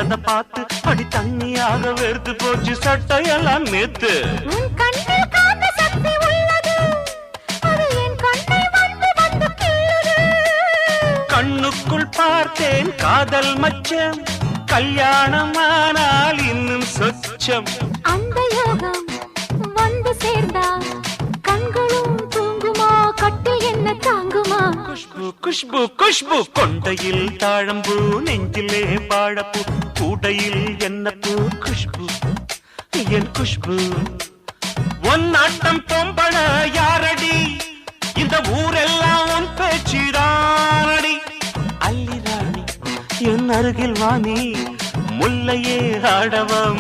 கண்டத பார்த்து அடி தண்ணியாக வெறுத்து போச்சு சட்டையெல்லாம் நேத்து. உன் கண்ணில் காந்த சக்தி உள்ளது, அது என் கண்ணை வந்து வந்து கிள்ளுது. கண்ணுக்குள் பார்த்தேன் காதல் மச்சம், கல்யாணமானால் இன்னும் சொச்சம். அந்த யோகம் வந்து சேர்ந்தா கண்களும் தூங்குமா, கட்டில் என்ன தாங்குமா? குஷ்பு குஷ்பு குஷ்பு, கொண்டையில் தாழம்பூ, நெஞ்சிலே வாழப்பூ, கூடையில் என்ன பூ? குஷ்பு என் குஷ்பு. ஒன் ஆட்டம் பொம்பள யாரடி, இந்த ஊரெல்லாம் உன் பேச்சிடானடி. அல்லி ராணி என் அருகில் வாணி, முல்லையே ஆடவம்